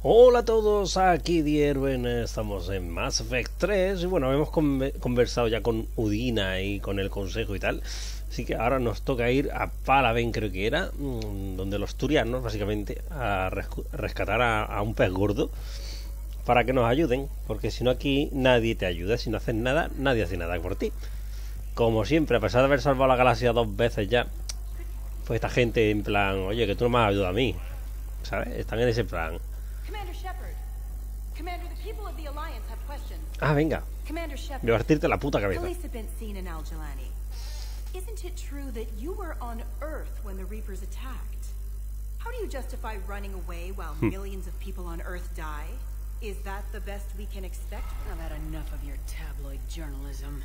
Hola a todos, aquí ERUEN, estamos en Mass Effect 3 y bueno, hemos conversado ya con Udina y con el consejo y tal, así que ahora nos toca ir a Palaven, creo que era, donde los turianos básicamente a rescatar a un pez gordo para que nos ayuden, porque si no aquí nadie te ayuda, si no haces nada, nadie hace nada por ti. Como siempre, a pesar de haber salvado la galaxia 2 veces ya, pues esta gente en plan, oye, que tú no me has ayudado a mí, ¿sabes? Están en ese plan. Ah, venga. Voy a partirte la puta cabeza. Isn't it true that you were on Earth when the Reapers attacked? How do you justify running away while millions of people on Earth die? Is that the best we can expect? I've had enough of your tabloid journalism.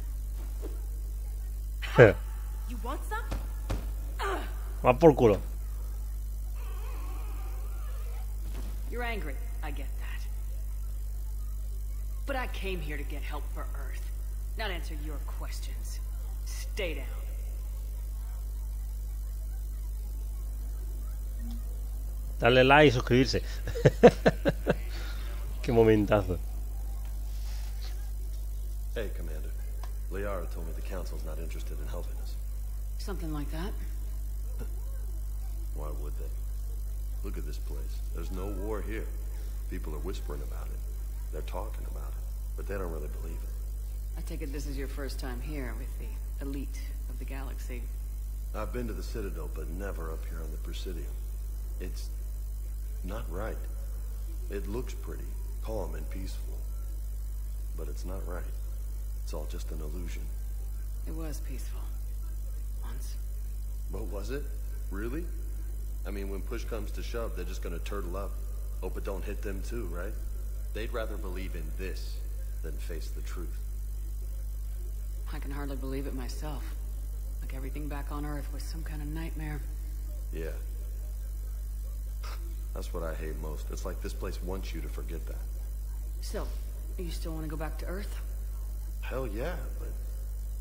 You want some? Va por culo. You're angry, I get that. But I came here to get help for Earth, not answer your questions. Stay down. Darle like y suscribirse. Qué momentazo. Hey, Commander. Liara told me the Council's not interested in helping us. Something like that. Why would they? Look at this place. There's no war here. People are whispering about it. They're talking about it, but they don't really believe it. I take it this is your first time here with the elite of the galaxy. I've been to the Citadel, but never up here on the Presidium. It's not right. It looks pretty, calm and peaceful, but it's not right. It's all just an illusion. It was peaceful. Once. What was it? Really? I mean, when push comes to shove, they're just gonna turtle up. Hope it don't hit them too, right? They'd rather believe in this than face the truth. I can hardly believe it myself. Like everything back on Earth was some kind of nightmare. Yeah. That's what I hate most. It's like this place wants you to forget that. So, you still want to go back to Earth? Hell yeah, but...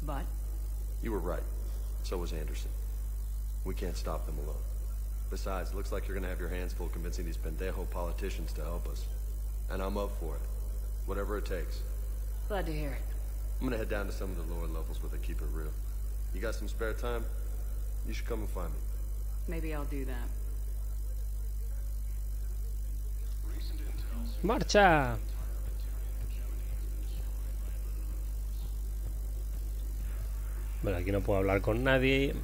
But? You were right. So was Anderson. We can't stop them alone. Besides, it looks like you're gonna have your hands full convincing these pendejo politicians to help us. And I'm up for it. Whatever it takes. Glad to hear it. I'm gonna head down to some of the lower levels where they keep it real. You got some spare time? You should come and find me. Maybe I'll do that. ¡Marcha! Bueno, aquí no puedo hablar con nadie.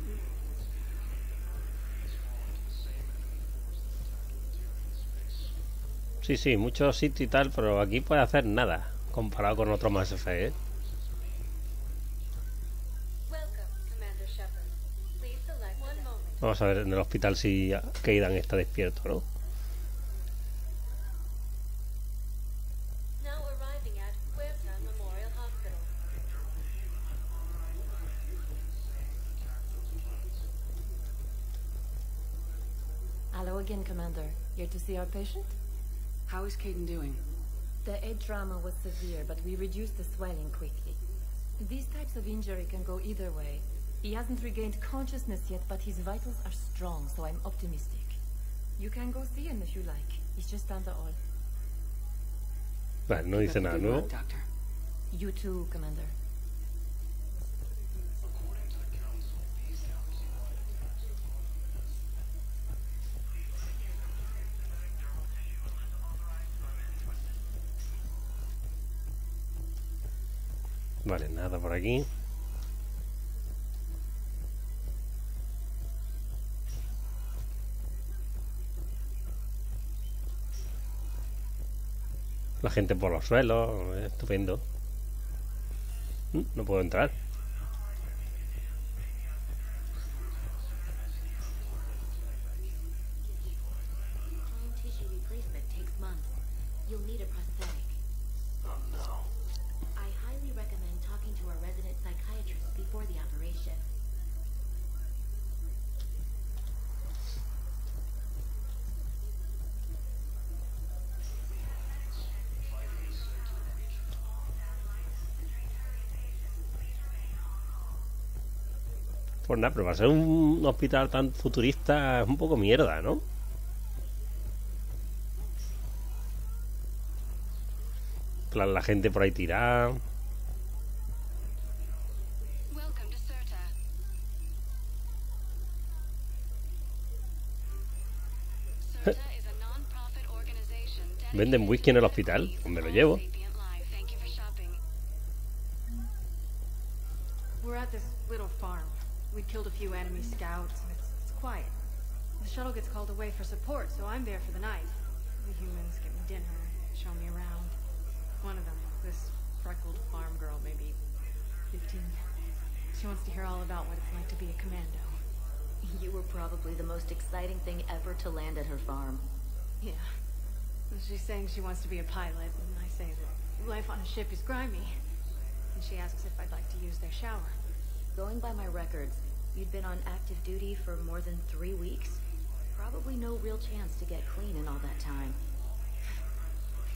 Sí, sí, muchos sitios y tal, pero aquí puede hacer nada comparado con otro Mass Effect, ¿eh? Vamos a ver en el hospital si Kaidan está despierto, ¿no? Hello again, Commander. Here to see our patient? How is Kaidan doing? The head trauma was severe, but we reduced the swelling quickly. These types of injury can go either way. He hasn't regained consciousness yet, but his vitals are strong, so I'm optimistic. You can go see him if you like. He's just down the hall. Vale, no dice nada nuevo. You too, Commander. Vale, nada por aquí. La gente por los suelos, estupendo. No puedo entrar. Pues nada, pero para ser un hospital tan futurista es un poco mierda, ¿no? Plan, la gente por ahí tirada. ¿Venden whisky en el hospital? Pues me lo llevo. We're at this little farm. We killed a few enemy scouts, and it's quiet. The shuttle gets called away for support, so I'm there for the night. The humans give me dinner, show me around. One of them, this freckled farm girl, maybe 15. She wants to hear all about what it's like to be a commando. You were probably the most exciting thing ever to land at her farm. Yeah. She's saying she wants to be a pilot, and I say that life on a ship is grimy. And she asks if I'd like to use their shower. Going by my records, you'd been on active duty for more than 3 weeks. Probably no real chance to get clean in all that time.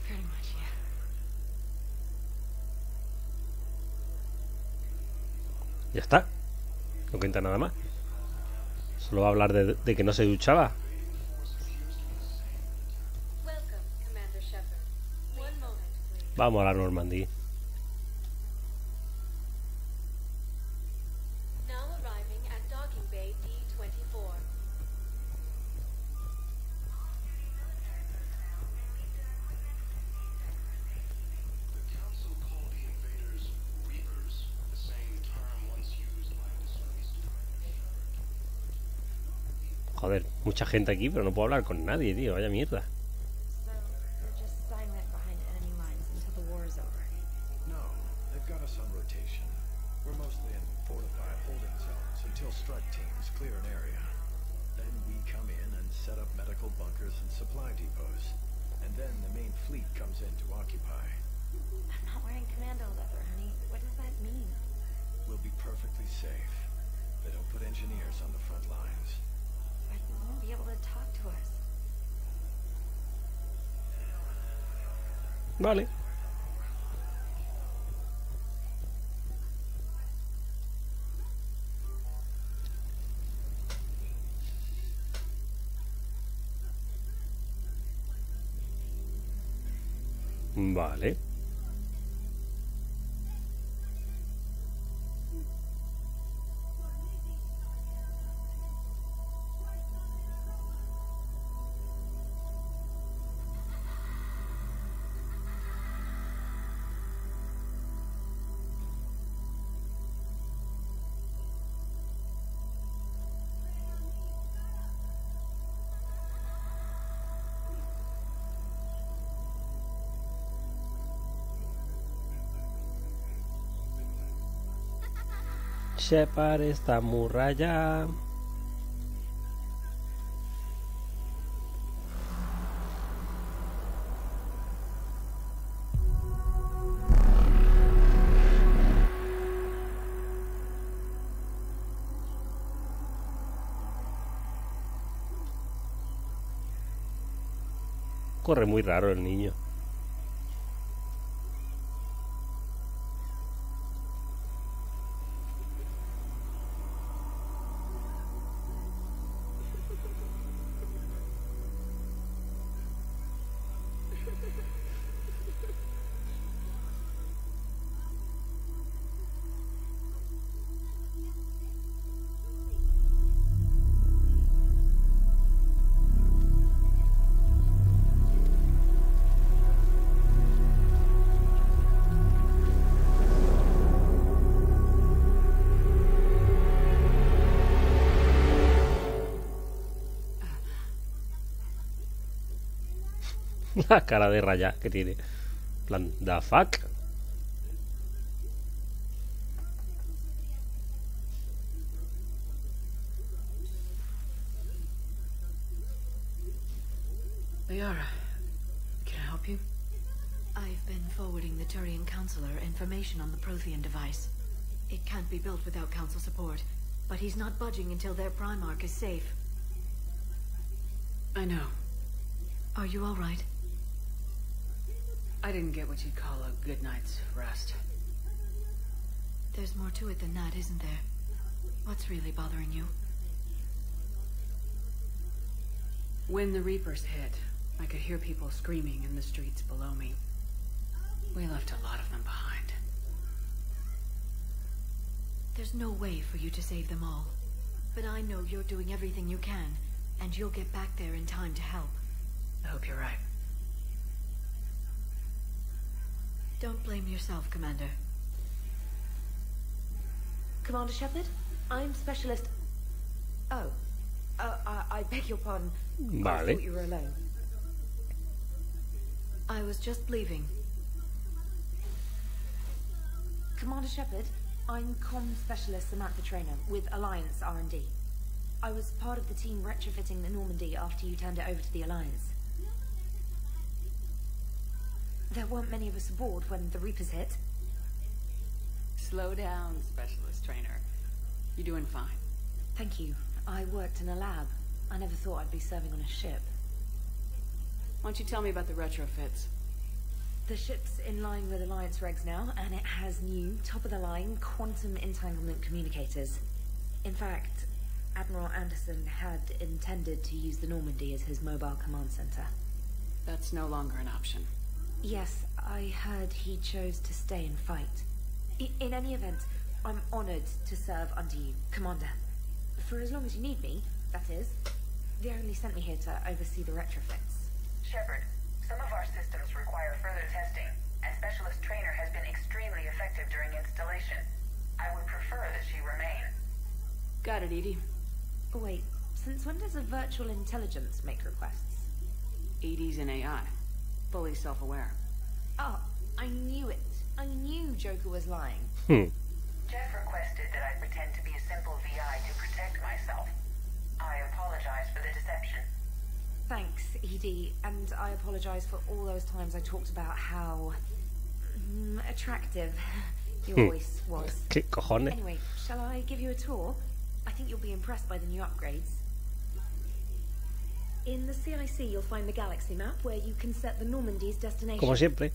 Pretty much, yeah. Ya está. No cuenta nada más. Solo va a hablar de que no se duchaba. Vamos a la Normandía. Joder, mucha gente aquí, pero no puedo hablar con nadie, tío. Vaya mierda. Vale. Vale. Shepard está muy raya. Corre muy raro el niño. La cara de raya que tiene. En plan, the fuck. Liara, can I help you? I've been forwarding the Turian Counselor information on the Prothean device. It can't be built without Council support, but he's not budging until their Primarch is safe. I know. Are you all right? I didn't get what you'd call a good night's rest. There's more to it than that, isn't there? What's What's really bothering you? When the Reapers hit, I could hear people screaming in the streets below me. We left a lot of them behind. There's no way for you to save them all. But I know you're doing everything you can, and you'll get back there in time to help. I hope you're right. Don't blame yourself, Commander. Commander Shepard, I'm Specialist... Oh. I beg your pardon. I Vale. thought you were alone. I was just leaving. Commander Shepard, I'm Comm Specialist Samantha Trainer with Alliance R&D. I was part of the team retrofitting the Normandy after you turned it over to the Alliance. There weren't many of us aboard when the Reapers hit. Slow down, Specialist Trainer. You're doing fine. Thank you. I worked in a lab. I never thought I'd be serving on a ship. Why don't you tell me about the retrofits? The ship's in line with Alliance regs now, and it has new, top-of-the-line, quantum entanglement communicators. In fact, Admiral Anderson had intended to use the Normandy as his mobile command center. That's no longer an option. Yes, I heard he chose to stay and fight. In any event, I'm honored to serve under you, Commander. For as long as you need me, that is. They only sent me here to oversee the retrofits. Shepard, some of our systems require further testing, and Specialist Trainer has been extremely effective during installation. I would prefer that she remain. Got it, Edie. Oh, wait, since when does a virtual intelligence make requests? Edie's an AI. Fully self-aware. Oh, I knew it. I knew Joker was lying. Jeff requested that I pretend to be a simple VI to protect myself. I apologize for the deception. Thanks, Edie, and I apologize for all those times I talked about how... attractive your voice was. ¿Qué cojones? Anyway, shall I give you a tour? I think you'll be impressed by the new upgrades. In the CIC, you'll find the galaxy map where you can set the Normandy's destination. Como siempre.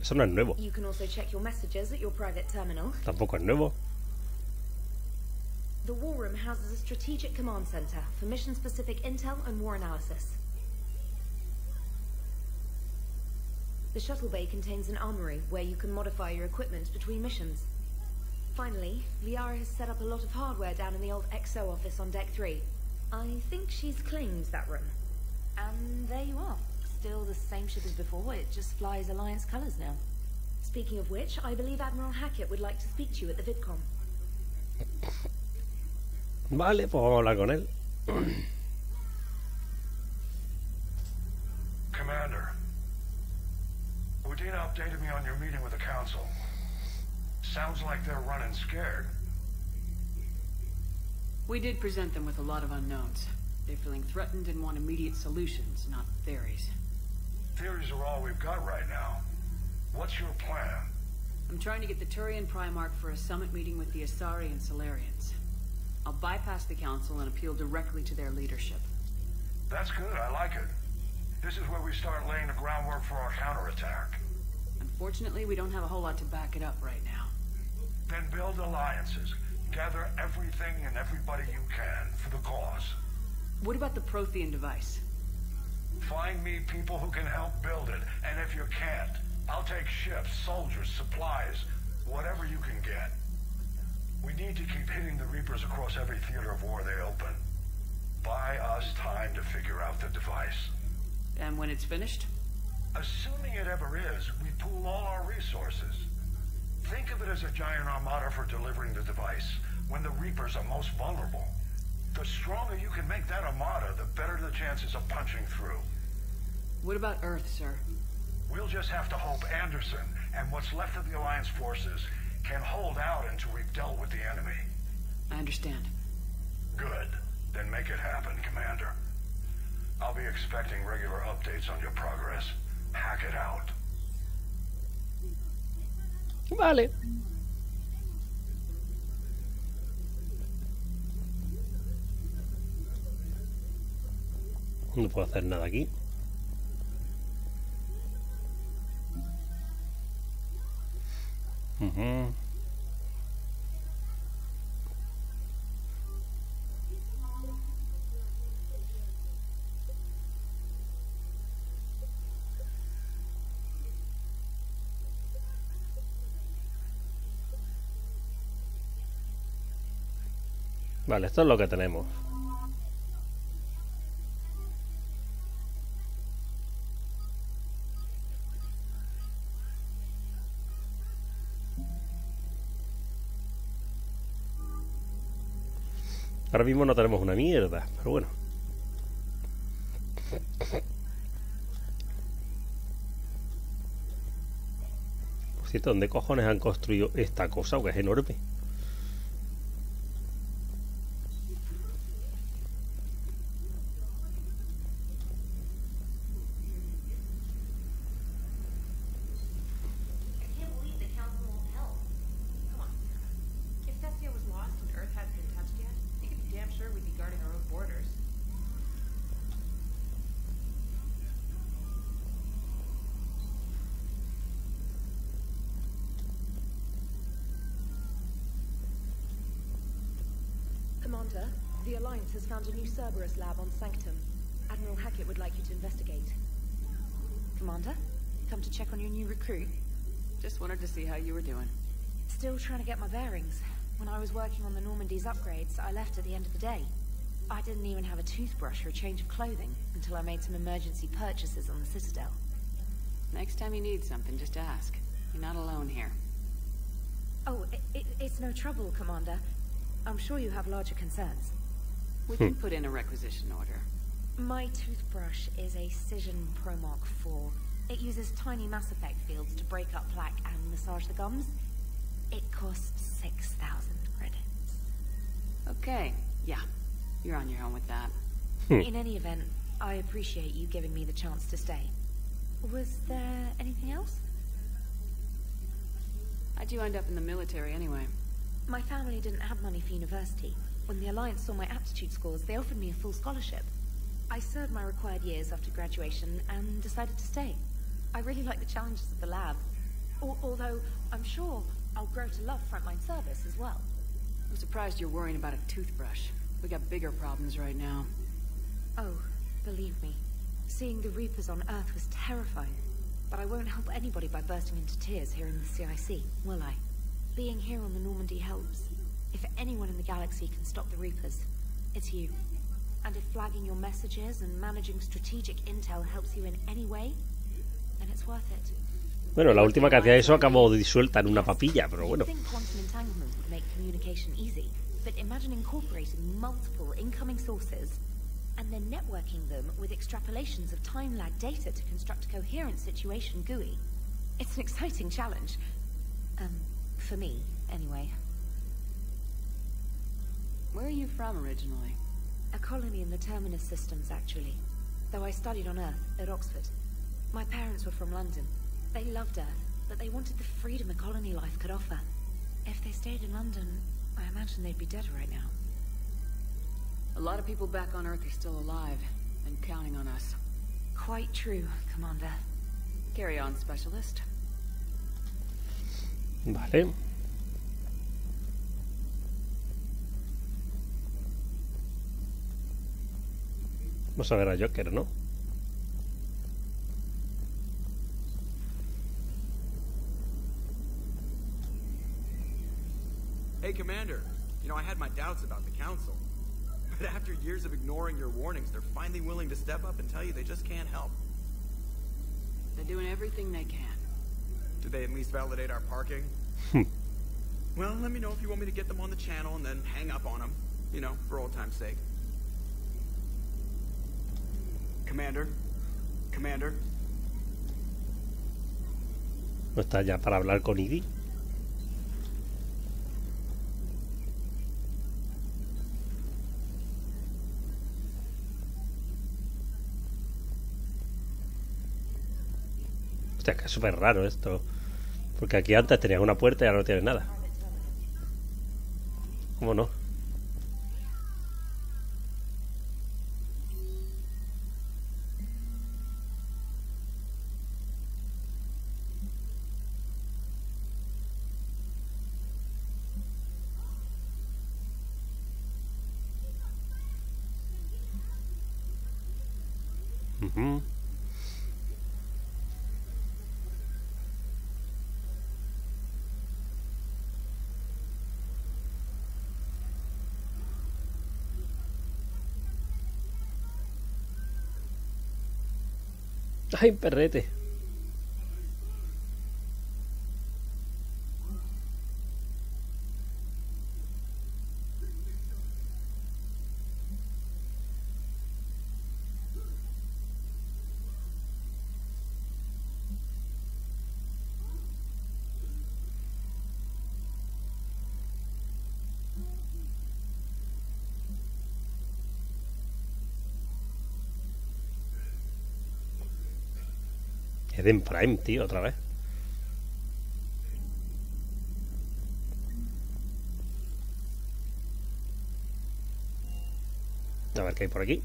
Eso no es nuevo. You can also check your messages at your private terminal. Tampoco es nuevo. The War Room houses a strategic command center for mission-specific intel and war analysis. The shuttle bay contains an armory where you can modify your equipment between missions. Finally, Liara has set up a lot of hardware down in the old XO office on Deck 3. I think she's claimed that room. And there you are. Still the same ship as before, it just flies Alliance colors now. Speaking of which, I believe Admiral Hackett would like to speak to you at the VidCon. Vale, pues vamos a hablar con él. Commander, Udina updated me on your meeting with the Council. Sounds like they're running scared. We did present them with a lot of unknowns. They're feeling threatened and want immediate solutions, not theories. Theories are all we've got right now. What's your plan? I'm trying to get the Turian Primarch for a summit meeting with the Asari and Solarians. I'll bypass the Council and appeal directly to their leadership. That's good, I like it. This is where we start laying the groundwork for our counterattack. Unfortunately, we don't have a whole lot to back it up right now. Then build alliances. Gather everything and everybody you can for the cause. What about the Prothean device? Find me people who can help build it, and if you can't, I'll take ships, soldiers, supplies, whatever you can get. We need to keep hitting the Reapers across every theater of war they open. Buy us time to figure out the device. And when it's finished? Assuming it ever is, we pool all our resources. Think of it as a giant armada for delivering the device, when the Reapers are most vulnerable. The stronger you can make that armada, the better the chances of punching through. What about Earth, sir? We'll just have to hope Anderson and what's left of the Alliance forces can hold out until we've dealt with the enemy. I understand. Good. Then make it happen, Commander. I'll be expecting regular updates on your progress. Hack it out. Vale. No puedo hacer nada aquí. Vale, esto es lo que tenemos. Ahora mismo no tenemos una mierda, pero bueno. Por cierto, ¿dónde cojones han construido esta cosa? Que es enorme. Commander, the Alliance has found a new Cerberus lab on Sanctum. Admiral Hackett would like you to investigate. Commander, come to check on your new recruit? Just wanted to see how you were doing. Still trying to get my bearings. When I was working on the Normandy's upgrades, I left at the end of the day. I didn't even have a toothbrush or a change of clothing until I made some emergency purchases on the Citadel. Next time you need something, just ask. You're not alone here. Oh, it's no trouble, Commander. I'm sure you have larger concerns. We can put in a requisition order. My toothbrush is a Cision Pro Mark IV. It uses tiny Mass Effect fields to break up plaque and massage the gums. It costs 6,000 credits. Okay, yeah. You're on your own with that. In any event, I appreciate you giving me the chance to stay. Was there anything else? How'd you end up in the military anyway? My family didn't have money for university. When the Alliance saw my aptitude scores, they offered me a full scholarship. I served my required years after graduation and decided to stay. I really like the challenges of the lab. Although, I'm sure I'll grow to love frontline service as well. I'm surprised you're worrying about a toothbrush. We got bigger problems right now. Oh, believe me. Seeing the Reapers on Earth was terrifying. But I won't help anybody by bursting into tears here in the CIC, will I? Being here on the Normandy helps. If anyone in the galaxy can stop the Reapers, it's you. And if flagging your messages and managing strategic intel helps you in any way, then it's worth it. Bueno, la última que hacía eso acabó disuelta en una papilla, pero bueno. You'd think quantum entanglement would make communication easy, but imagine incorporating multiple incoming sources and then networking them with extrapolations of time-lag data to construct a coherent situation GUI. It's an exciting challenge. For me, anyway. Where are you from originally? A colony in the Terminus systems, actually. Though I studied on Earth, at Oxford. My parents were from London. They loved Earth, but they wanted the freedom a colony life could offer. If they stayed in London, I imagine they'd be dead right now. A lot of people back on Earth are still alive, and counting on us. Quite true, Commander. Carry on, Specialist. Vale. Vamos a ver a Joker, ¿no? Hey, Commander. You know, I had my doubts about the Council. But after years of ignoring your warnings, they're finally willing to step up and tell you they just can't help. They're doing everything they can. Did they at least validate our parking? Well, let me know if you want me to get them on the channel and then hang up on them. You know, for old time's sake. Commander? Commander? ¿No está ya para hablar con Edie? Hostia, que es súper raro esto. Porque aquí antes tenías una puerta y ahora no tienes nada. ¿Cómo no? Ay, perrete. Es de Prime, tío, otra vez. A ver qué hay por aquí.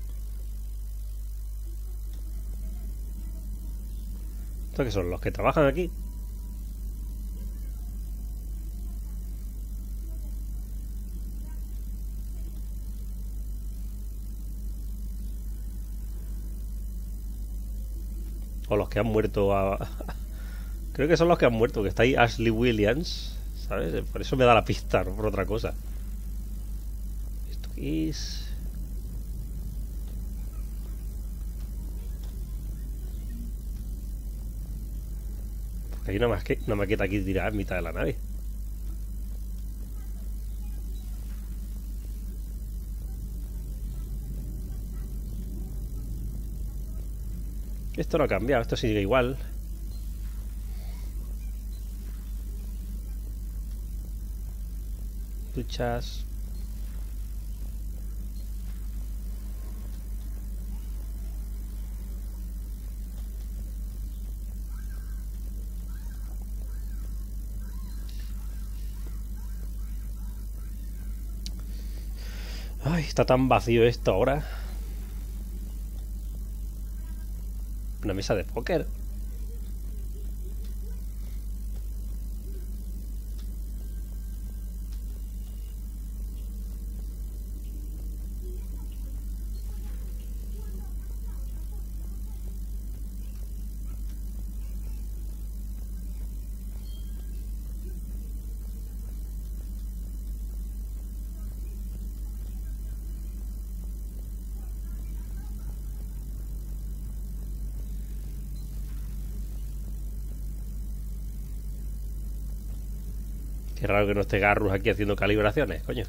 ¿Estos qué son? ¿Los que trabajan aquí? O los que han muerto a... Creo que son los que han muerto, que está ahí Ashley Williams, ¿sabes? Por eso me da la pista, no por otra cosa. ¿Esto qué es? Porque hay una maqueta aquí tirada en mitad de la nave. Esto no ha cambiado, esto sigue igual. Duchas. Ay, está tan vacío esto ahora. Una mesa de póker. Qué raro que no esté Garrus aquí haciendo calibraciones, coño.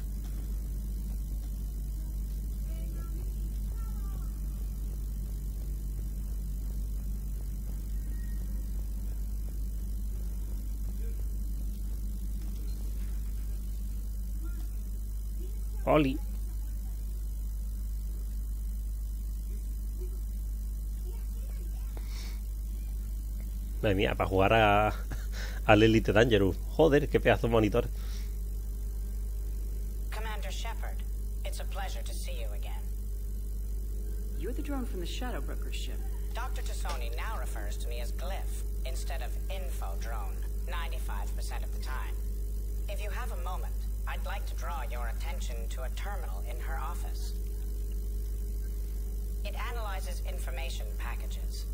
Oli. Madre mía, para jugar al Elite Dangerous. Joder, qué pedazo de monitor. Commander Shepard, it's a pleasure to see you again. You're the drone from the Shadow Broker's ship. Dr. Tassoni now refers to me as Glyph instead of Info Drone, 95% of the time. If you have a moment, I'd like to draw your attention to a terminal in her office. It analyzes information packages.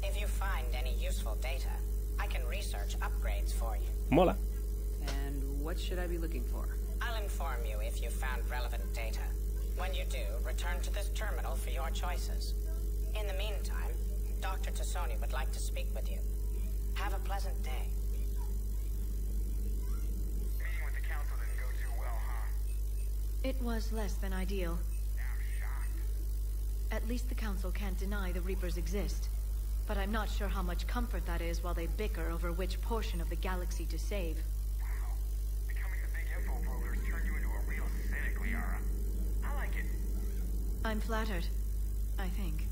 If you find any useful data, I can research upgrades for you. Mola. And what should I be looking for? I'll inform you if you found relevant data. When you do, return to this terminal for your choices. In the meantime, Dr. Tassoni would like to speak with you. Have a pleasant day. Meeting with the council didn't go too well, huh? It was less than ideal. I'm shocked. At least the council can't deny the Reapers exist. But I'm not sure how much comfort that is while they bicker over which portion of the galaxy to save. Wow. Becoming the big info broker's turned you into a real cynic, Liara. I like it. I'm flattered, I think.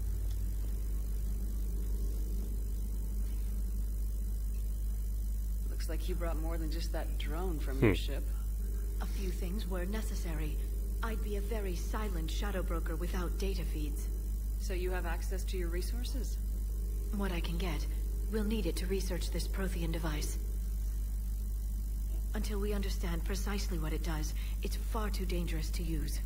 Looks like you brought more than just that drone from your ship. A few things were necessary. I'd be a very silent shadow broker without data feeds. So you have access to your resources? What I can get. We'll need it to research this Prothean device. Until we understand precisely what it does, it's far too dangerous to use.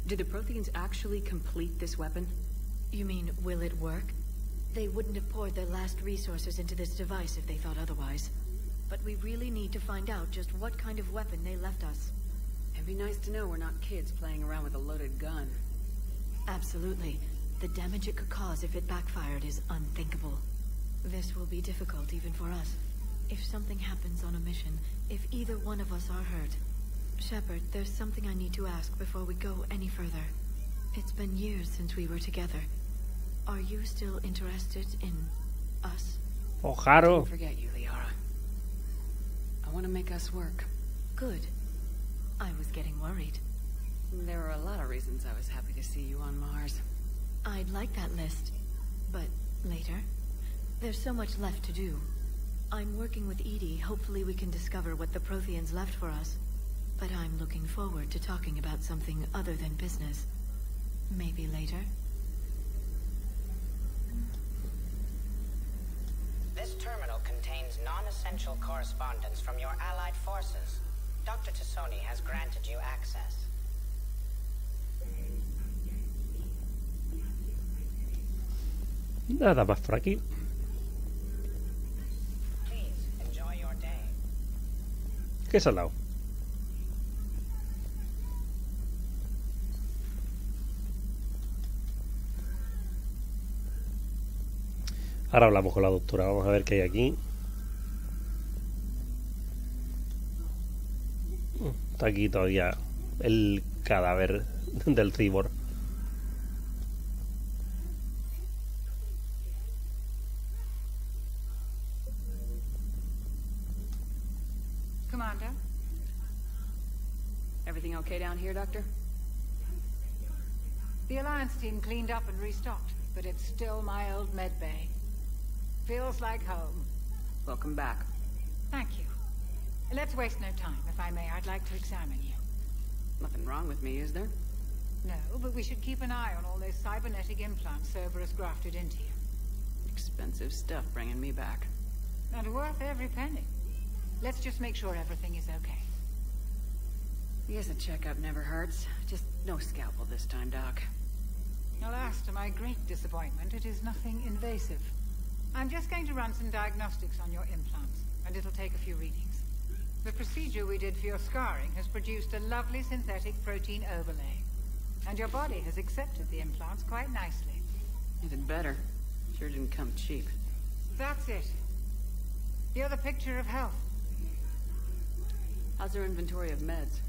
Did the Protheans actually complete this weapon? You mean, will it work? They wouldn't have poured their last resources into this device if they thought otherwise. But we really need to find out just what kind of weapon they left us. It'd be nice to know we're not kids playing around with a loaded gun. Absolutely. The damage it could cause if it backfired is unthinkable. This will be difficult even for us. If something happens on a mission, if either one of us are hurt... Shepard, there's something I need to ask before we go any further. It's been years since we were together. Are you still interested in us? Ojaro. Don't forget you, Liara. I want to make us work. Good. I was getting worried. There were a lot of reasons I was happy to see you on Mars. I'd like that list. But later? There's so much left to do. I'm working with Edie. Hopefully we can discover what the Protheans left for us. But I'm looking forward to talking about something other than business. Maybe later? This terminal contains non-essential correspondence from your allied forces. Dr. Tassoni has granted you access. Nada más por aquí. Please enjoy your day. ¿Qué es al lado? Ahora hablamos con la doctora. Vamos a ver qué hay aquí. Está aquí todavía el cadáver del cyborg. Commander? Everything okay down here, Doctor? The Alliance team cleaned up and restocked, but it's still my old med bay. Feels like home. Welcome back. Thank you. Let's waste no time. If I may, I'd like to examine you. Nothing wrong with me, is there? No, but we should keep an eye on all those cybernetic implants Cerberus grafted into you. Expensive stuff bringing me back. And worth every penny. Let's just make sure everything is okay. Yes, a checkup never hurts. Just no scalpel this time, Doc. Alas, to my great disappointment, it is nothing invasive. I'm just going to run some diagnostics on your implants, and it'll take a few readings. The procedure we did for your scarring has produced a lovely synthetic protein overlay. And your body has accepted the implants quite nicely. Even better. Sure didn't come cheap. That's it. You're the picture of health. How's their inventory of meds?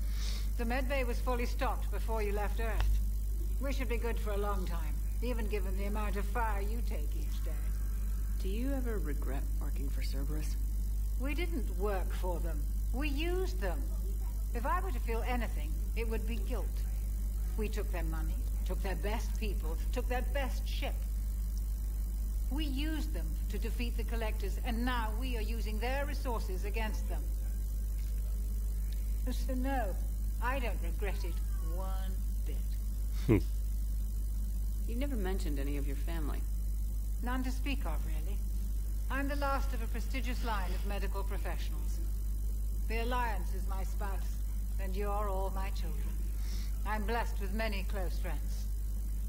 The med bay was fully stocked before you left Earth. We should be good for a long time, even given the amount of fire you take each day. Do you ever regret working for Cerberus? We didn't work for them. We used them. If I were to feel anything, it would be guilt. We took their money, took their best people, took their best ship. We used them to defeat the Collectors, and now we are using their resources against them. So no, I don't regret it one bit. You never mentioned any of your family. None to speak of, really. I'm the last of a prestigious line of medical professionals. The Alliance is my spouse, and you're all my children. I'm blessed with many close friends.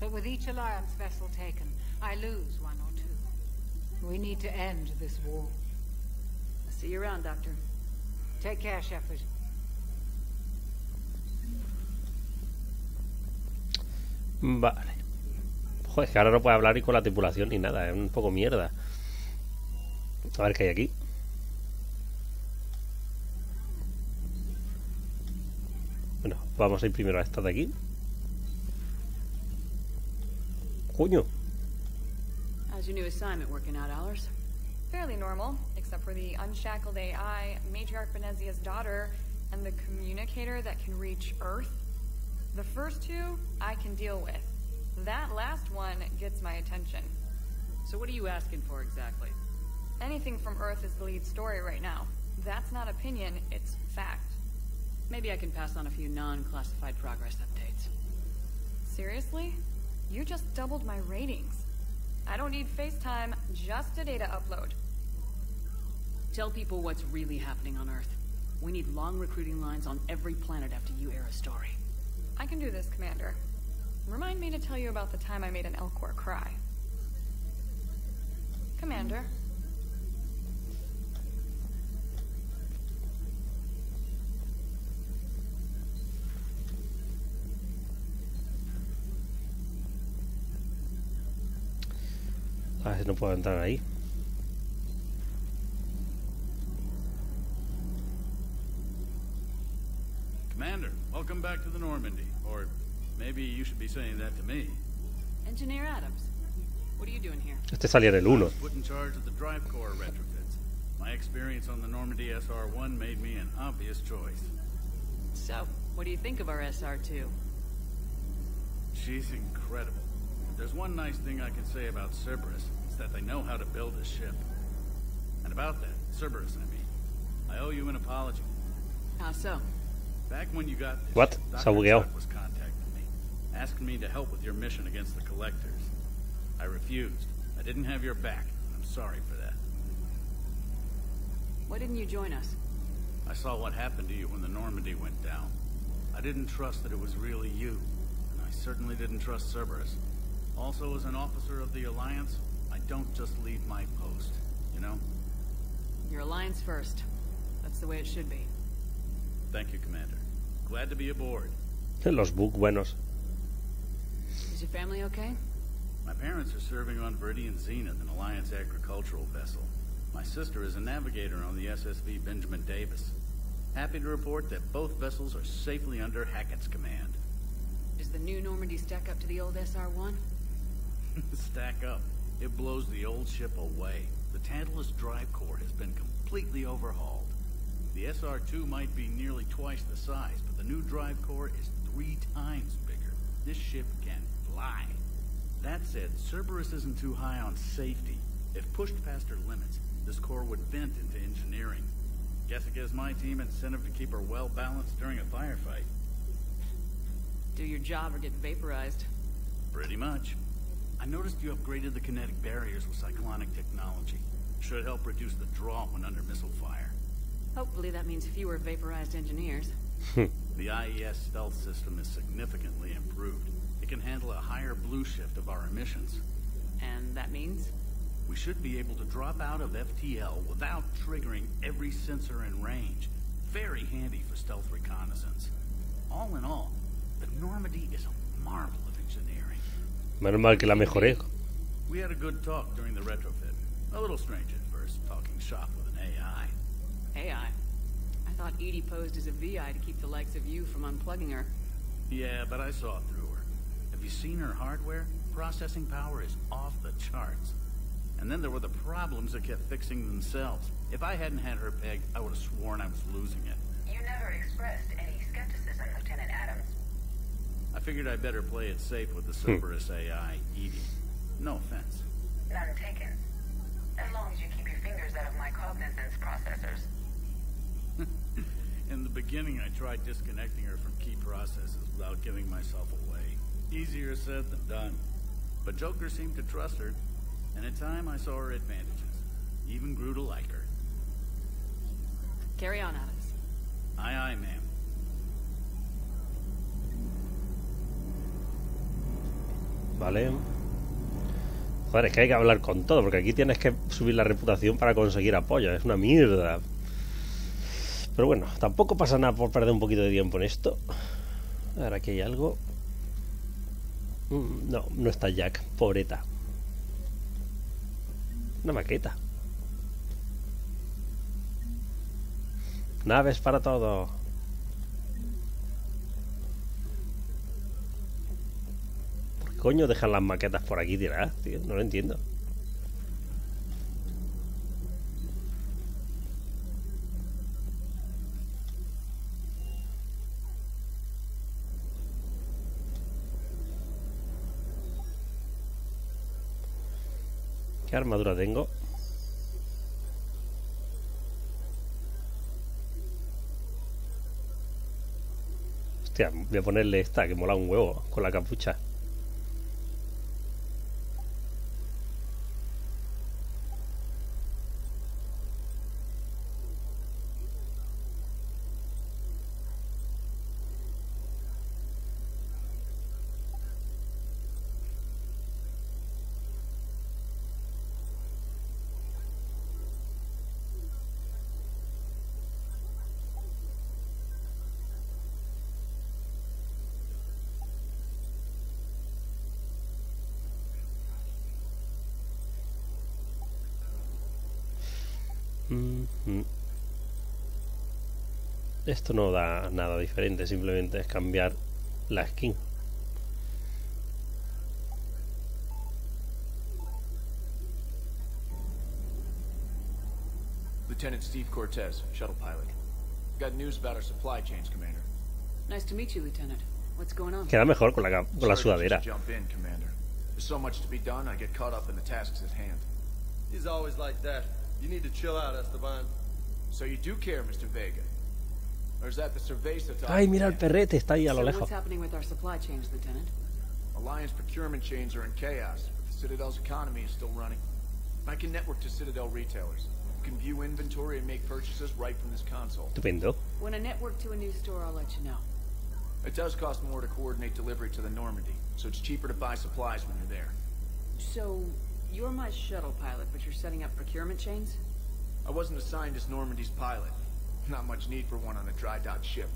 But with each Alliance vessel taken, I lose one or two. We need to end this war. I'll see you around, Doctor. Take care, Shepard. Vale. Joder, que ahora no puede hablar y con la tripulación ni nada. Es un poco mierda. A ver qué hay aquí. Bueno, vamos a ir primero a esta de aquí. Coño. How's your new assignment working out, Allers? Fairly normal, except for the unshackled AI, Matriarch Benezia's daughter, and the communicator that can reach Earth. The first two, I can deal with. That last one gets my attention. So what are you asking for exactly? Anything from Earth is the lead story right now. That's not opinion, it's fact. Maybe I can pass on a few non-classified progress updates. Seriously? You just doubled my ratings. I don't need FaceTime, just a data upload. Tell people what's really happening on Earth. We need long recruiting lines on every planet after you air a story. I can do this, Commander. Remind me to tell you about the time I made an Elcor cry. Commander. A ver si no puedo entrar ahí. Commander, welcome back to the Normandy. Or maybe you should be saying that to me. Engineer Adams, what are you doing here? Este salía en el 1. Put in charge of the drive core retrofits. My experience on the Normandy SR-1 made me an obvious choice. So, what do you think of our SR-2? She's incredible. If there's one nice thing I can say about Cerberus, it's that they know how to build a ship. And about that, Cerberus, I owe you an apology. How so? Back when you got this, What? Dr. Bugueado. Chuck was contacting me, asking me to help with your mission against the Collectors. I refused. I didn't have your back. I'm sorry for that. Why didn't you join us? I saw what happened to you when the Normandy went down. I didn't trust that it was really you, and I certainly didn't trust Cerberus. Also, as an officer of the Alliance, I don't just leave my post, you know? Your Alliance first. That's the way it should be. Thank you, Commander. Glad to be aboard. Los bug buenos. Is your family okay? My parents are serving on Viridian Zenith, an Alliance agricultural vessel. My sister is a navigator on the SSV Benjamin Davis. Happy to report that both vessels are safely under Hackett's command. Does the new Normandy stack up to the old SR-1? Stack up. It blows the old ship away. The Tantalus drive core has been completely overhauled. The SR-2 might be nearly twice the size, but the new drive core is 3 times bigger. This ship can fly. That said, Cerberus isn't too high on safety. If pushed past her limits, this core would vent into engineering. Guess it gives my team incentive to keep her well balanced during a firefight. Do your job or get vaporized. Pretty much. I noticed you upgraded the kinetic barriers with cyclonic technology. Should help reduce the draw when under missile fire. Hopefully that means fewer vaporized engineers. The IES stealth system is significantly improved. It can handle a higher blue shift of our emissions. And that means? We should be able to drop out of FTL without triggering every sensor in range. Very handy for stealth reconnaissance. All in all, the Normandy is a marvel of engineering. Menos mal que la mejoré. We had a good talk during the retrofit. A little strange at first, talking shop with an AI. AI? I thought Edie posed as a VI to keep the likes of you from unplugging her. Yeah, but I saw through her. Have you seen her hardware? Processing power is off the charts. And then there were the problems that kept fixing themselves. If I hadn't had her pegged, I would have sworn I was losing it. You never expressed any skepticism, Lieutenant Adams. I figured I'd better play it safe with the Cerberus AI, Edie. No offense. None taken. As long as you keep your fingers out of my cognizance processors. In the beginning, I tried disconnecting her from key processes without giving myself away. Easier said than done. But Joker seemed to trust her, and in time I saw her advantages. Even grew to like her. Carry on, Adams. Aye, aye, ma'am. Vale. Joder, es que hay que hablar con todo, porque aquí tienes que subir la reputación para conseguir apoyo. Es una mierda. Pero bueno, tampoco pasa nada por perder un poquito de tiempo en esto. Ahora aquí hay algo. No, no está Jack, pobreta. Una maqueta. Naves para todo. ¿Por qué coño dejan las maquetas por aquí tiradas, tío? No lo entiendo. ¿Qué armadura tengo? Hostia, voy a ponerle esta, que mola un huevo, con la capucha. Esto no da nada diferente, simplemente es cambiar la skin. Lieutenant Steve Cortez, shuttle pilot. Got news about our supply chains, Commander. Nice to meet you, Lieutenant. What's going on? Queda mejor con la sudadera. Jump in, Commander. There's so much to be done, I get caught up in the tasks at hand. He's always like that. You need to chill out, Esteban. So you do care, Mr. Vega? Or is that the cerveza talking? Ay, mira el perrete, está ahí a lo So lejos. what's happening with our supply chains, Lieutenant? Alliance procurement chains are in chaos, but the Citadel's economy is still running. I can network to Citadel retailers. You can view inventory and make purchases right from this console. Estupendo. When I network to a new store, I'll let you know. It does cost more to coordinate delivery to the Normandy, so it's cheaper to buy supplies when you're there. So, you're my shuttle pilot, but you're setting up procurement chains? I wasn't assigned as Normandy's pilot. Not much need for one on a dry dock ship.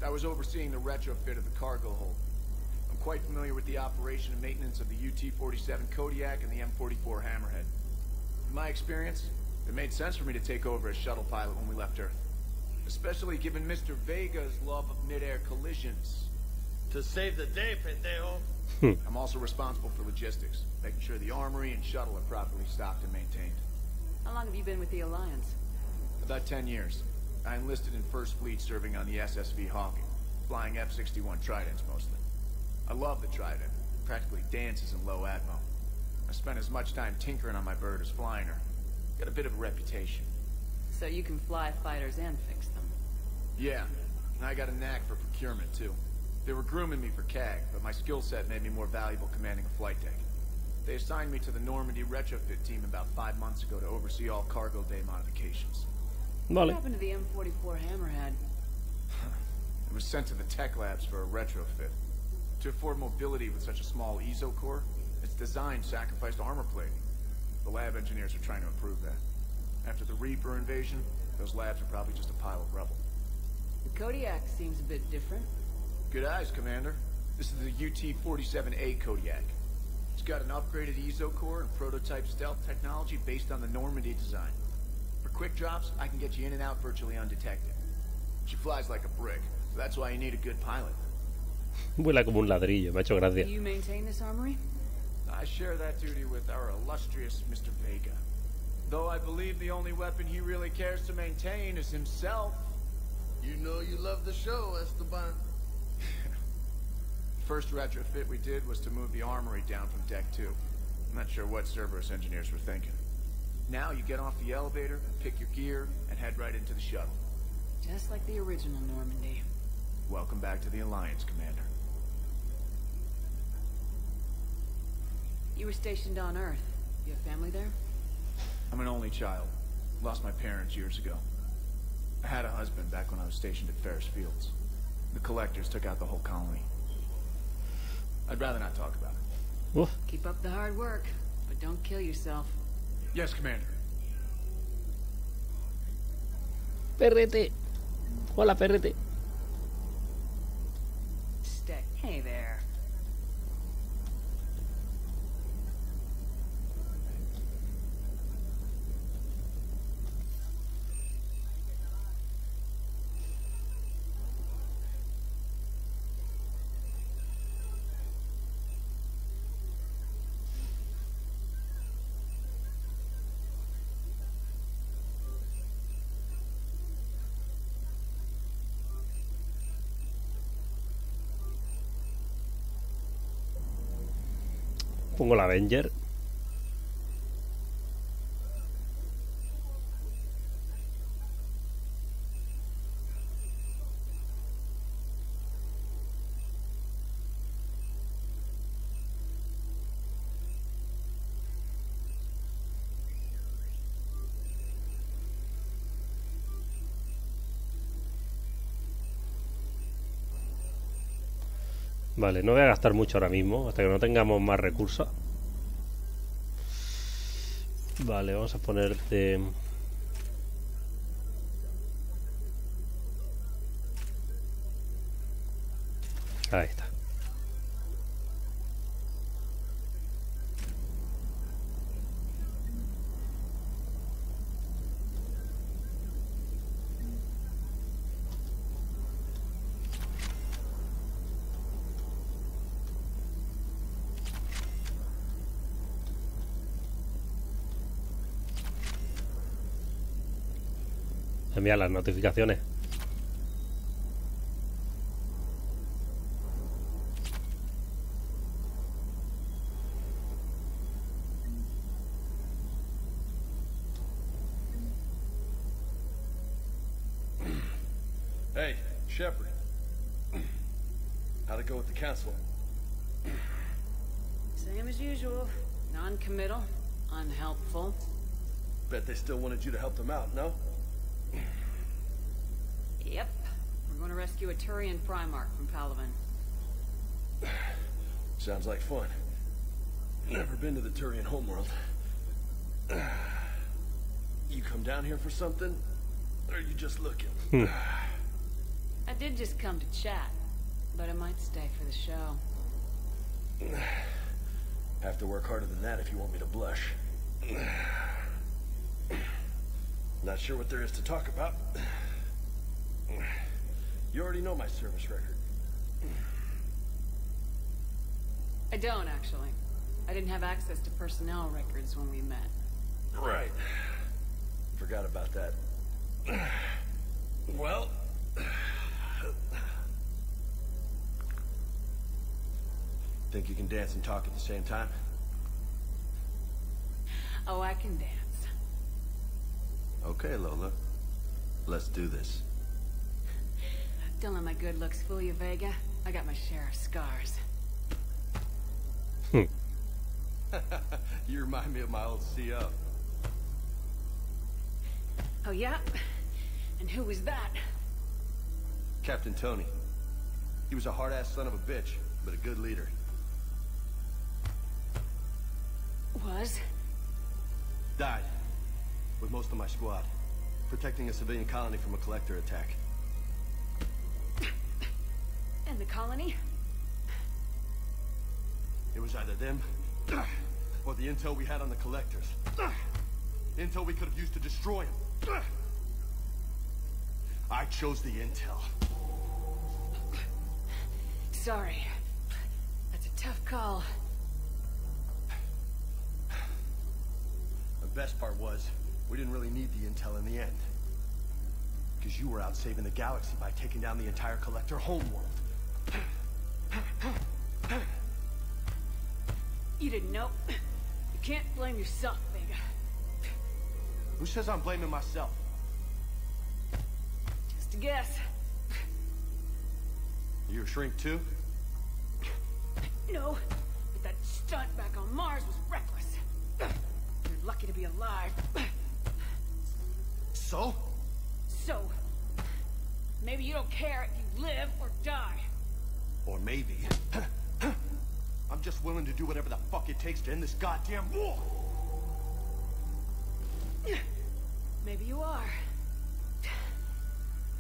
I was overseeing the retrofit of the cargo hold. I'm quite familiar with the operation and maintenance of the UT-47 Kodiak and the M44 Hammerhead. In my experience, it made sense for me to take over as shuttle pilot when we left Earth. Especially given Mr. Vega's love of mid-air collisions. To save the day, pendejo. I'm also responsible for logistics, making sure the armory and shuttle are properly stocked and maintained. How long have you been with the Alliance? About 10 years. I enlisted in First Fleet serving on the SSV Hawking, flying F-61 Tridents mostly. I love the Trident. It practically dances in low atmo. I spent as much time tinkering on my bird as flying her. Got a bit of a reputation. So you can fly fighters and fix them? Yeah, and I got a knack for procurement too. They were grooming me for CAG, but my skill set made me more valuable commanding a flight deck. They assigned me to the Normandy retrofit team about 5 months ago to oversee all cargo bay modifications. What happened to the M44 Hammerhead? It was sent to the tech labs for a retrofit. To afford mobility with such a small ESO core, its design sacrificed armor plating. The lab engineers are trying to improve that. After the Reaper invasion, those labs are probably just a pile of rubble. The Kodiak seems a bit different. Good eyes, Commander. This is the UT-47A Kodiak. It's got an upgraded ESO core and prototype stealth technology based on the Normandy design. For quick drops, I can get you in and out virtually undetected. She flies like a brick, so that's why you need a good pilot. Vuela como un ladrillo, me ha hecho gracia. Do you maintain this armory? I share that duty with our illustrious Mr. Vega. Though I believe the only weapon he really cares to maintain is himself. You know you love the show, Esteban. First retrofit we did was to move the armory down from Deck 2. I'm not sure what Cerberus engineers were thinking. Now you get off the elevator, pick your gear, and head right into the shuttle. Just like the original Normandy. Welcome back to the Alliance, Commander. You were stationed on Earth. You have family there? I'm an only child. Lost my parents years ago. I had a husband back when I was stationed at Ferris Fields. The collectors took out the whole colony. I'd rather not talk about it. Uf. Keep up the hard work, but don't kill yourself. Yes, Commander. Perrete. Hola, perrete. Stay. Hey there. Pongo la Avenger. Vale, no voy a gastar mucho ahora mismo, hasta que no tengamos más recursos. Vale, vamos a ponerte... Ahí está. enviar las notificaciones. Hey, Shepard. How'd it go with the council? Same as usual. Non-committal, unhelpful. Bet they still wanted you to help them out, no? Yep. We're going to rescue a Turian Primarch from Palaven. Sounds like fun. Never been to the Turian homeworld. You come down here for something? Or are you just looking? I did just come to chat, but I might stay for the show. Have to work harder than that if you want me to blush. Not sure what there is to talk about. You already know my service record. I don't, actually. I didn't have access to personnel records when we met. Right. Forgot about that. Well... Think you can dance and talk at the same time? Oh, I can dance. Okay, Lola. Let's do this. Don't let my good looks fool you, Vega. I got my share of scars. You remind me of my old CO. Oh, yeah? And who was that? Captain Tony. He was a hard-ass son of a bitch, but a good leader. Was? Died. With most of my squad. Protecting a civilian colony from a collector attack. And the colony? It was either them, or the intel we had on the collectors. Intel we could have used to destroy them. I chose the intel. Sorry. That's a tough call. The best part was, we didn't really need the intel in the end. Because you were out saving the galaxy by taking down the entire collector homeworld. You didn't know. You can't blame yourself, Vega. Who says I'm blaming myself? Just a guess. You a shrink too? No, but that stunt back on Mars was reckless. You're lucky to be alive. So? So, maybe you don't care if you live or die. Or maybe... I'm just willing to do whatever the fuck it takes to end this goddamn war! Maybe you are.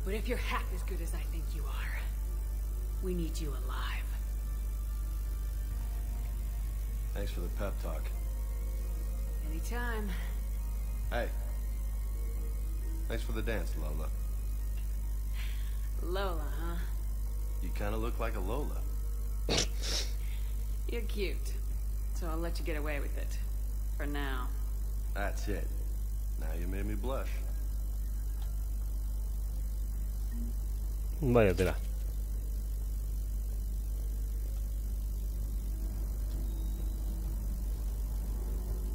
But if you're half as good as I think you are, we need you alive. Thanks for the pep talk. Anytime. Hey. Thanks for the dance, Lola. Lola, huh? You kind of look like a Lola. You're cute. So I'll let you get away with it. For now. That's it. Now you made me blush. Vaya tela.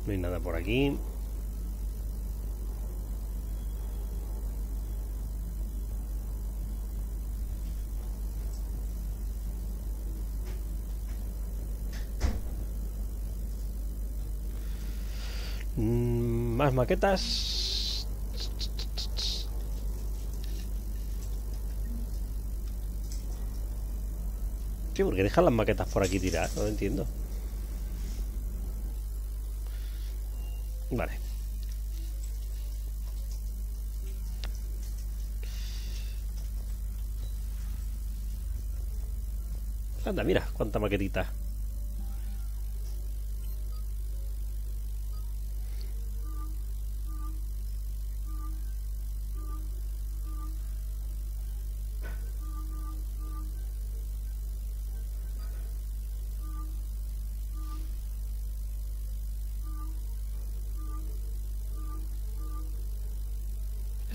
No hay nada por aquí. Más maquetas. Sí, porque dejan las maquetas por aquí tirar, no lo entiendo. Vale. Anda, mira, cuánta maquetita.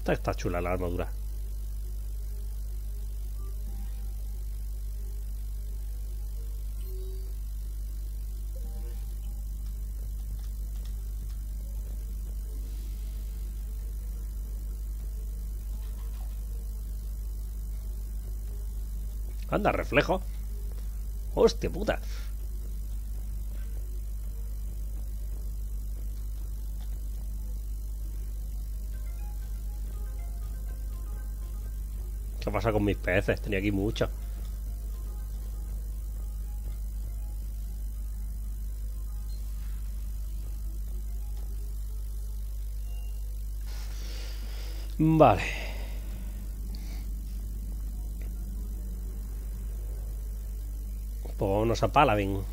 Está chula la armadura. Anda, reflejo. Hostia puta. ¿Qué pasa con mis peces? Tenía aquí muchos. Vale. Pues vámonos a Palaven.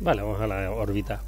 Vale, vamos a la órbita.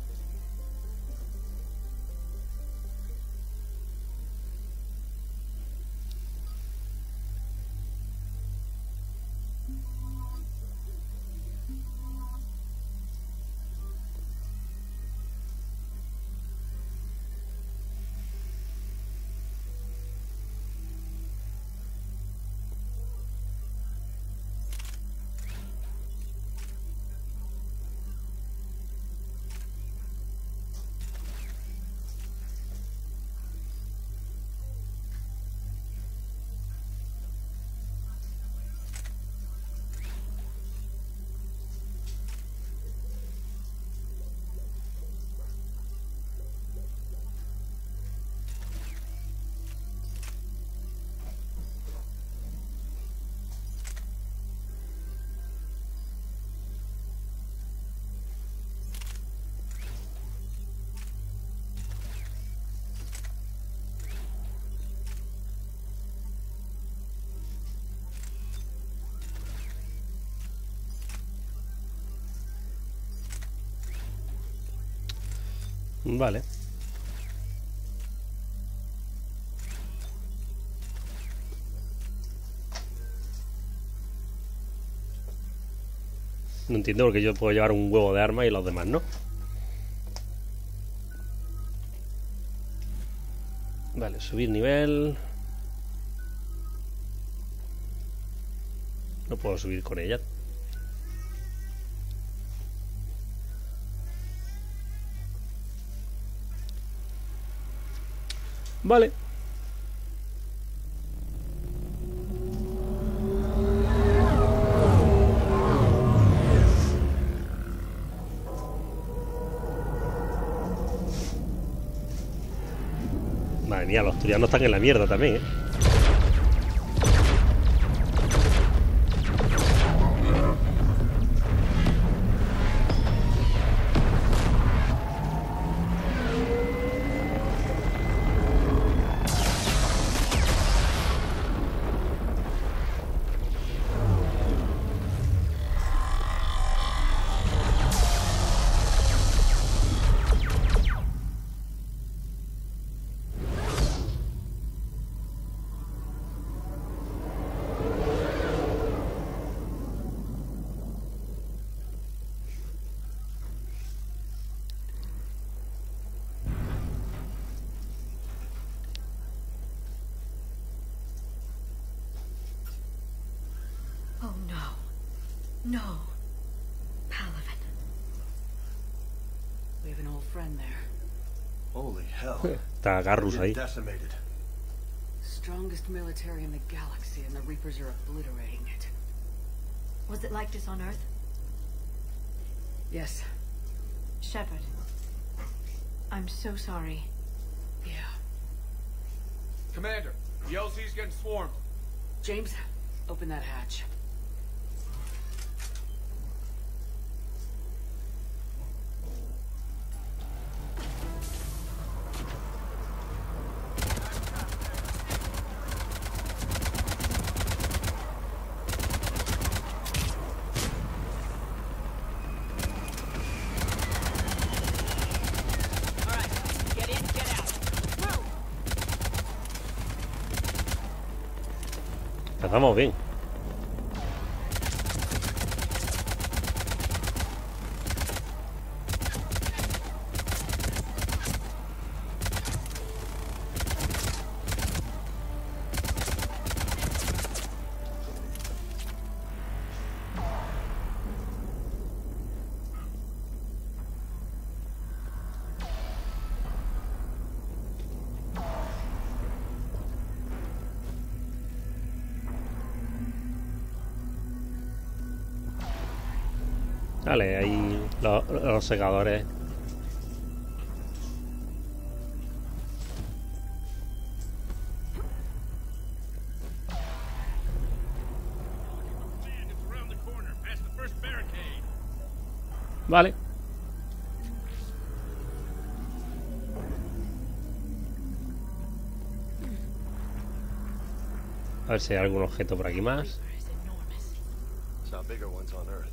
Vale. No entiendo por qué yo puedo llevar un huevo de arma y los demás no. Vale, subir nivel. No puedo subir con ella. Vale. Madre mía, los turianos están en la mierda también, ¿eh? Oh no. No. Palaven. We have an old friend there. Holy hell. Está Garrus ahí. Decimated. Strongest military in the galaxy, and the Reapers are obliterating it. Was it like this on Earth? Yes. Shepard. I'm so sorry. Yeah. Commander, the LZ's getting swarmed. James, open that hatch. Empezamos bien. Vale, ahí los secadores. Vale. A ver si hay algún objeto por aquí más. Saw bigger ones on Earth.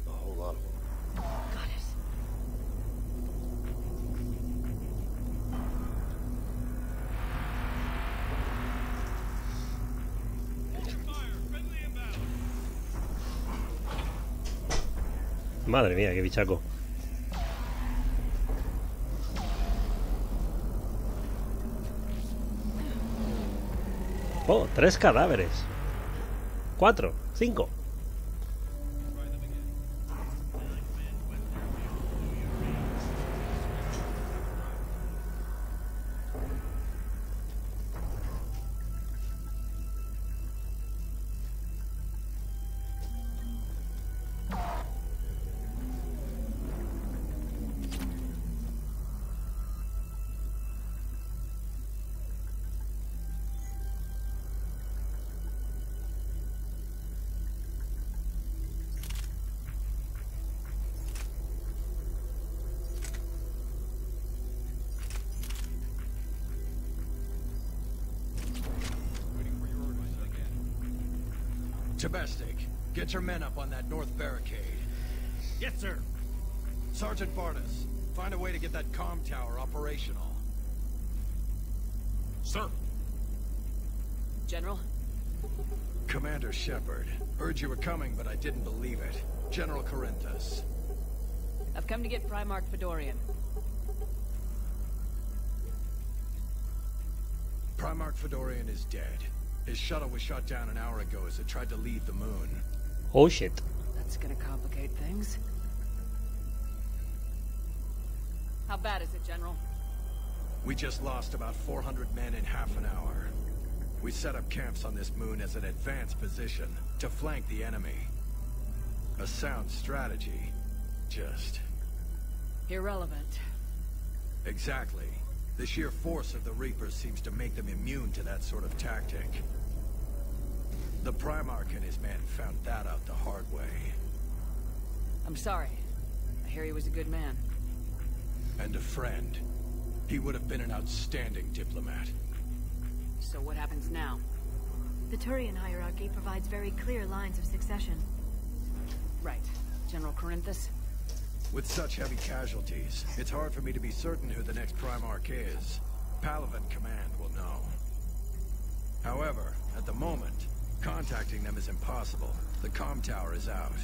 A whole lot of them. Got it. Madre mía, qué bichaco. Oh, 3 cadáveres. 4, 5. Domestic, get your men up on that north barricade. Yes, sir. Sergeant Barnes, find a way to get that comm tower operational. Sir. General? Commander Shepard, heard you were coming, but I didn't believe it. General Corinthus. I've come to get Primarch Fedorian. Primarch Fedorian is dead. His shuttle was shot down an hour ago as it tried to leave the moon. Oh shit. That's gonna complicate things. How bad is it, General? We just lost about 400 men in half an hour. We set up camps on this moon as an advanced position to flank the enemy. A sound strategy. Just... irrelevant. Exactly. The sheer force of the Reapers seems to make them immune to that sort of tactic. The Primarch and his men found that out the hard way. I'm sorry. I hear he was a good man. And a friend. He would have been an outstanding diplomat. So what happens now? The Turian hierarchy provides very clear lines of succession. Right. General Corinthus? With such heavy casualties, it's hard for me to be certain who the next Primarch is. Palaven Command will know. However, at the moment, contacting them is impossible. The comm tower is out.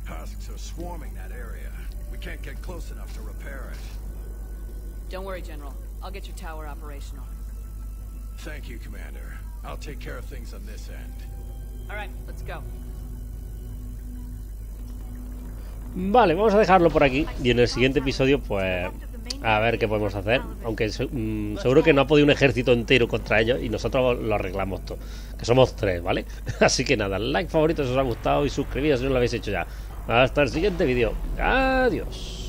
Husks are swarming that area. We can't get close enough to repair it. Don't worry, General. I'll get your tower operational. Thank you, Commander. I'll take care of things on this end. All right, let's go. Vale, vamos a dejarlo por aquí. Y en el siguiente episodio, pues... a ver qué podemos hacer. Aunque seguro que no ha podido un ejército entero contra ellos. Y nosotros lo arreglamos todo. Que somos 3, ¿vale? Así que nada, like, favorito si os ha gustado. Y suscribiros si no lo habéis hecho ya. Hasta el siguiente vídeo. Adiós.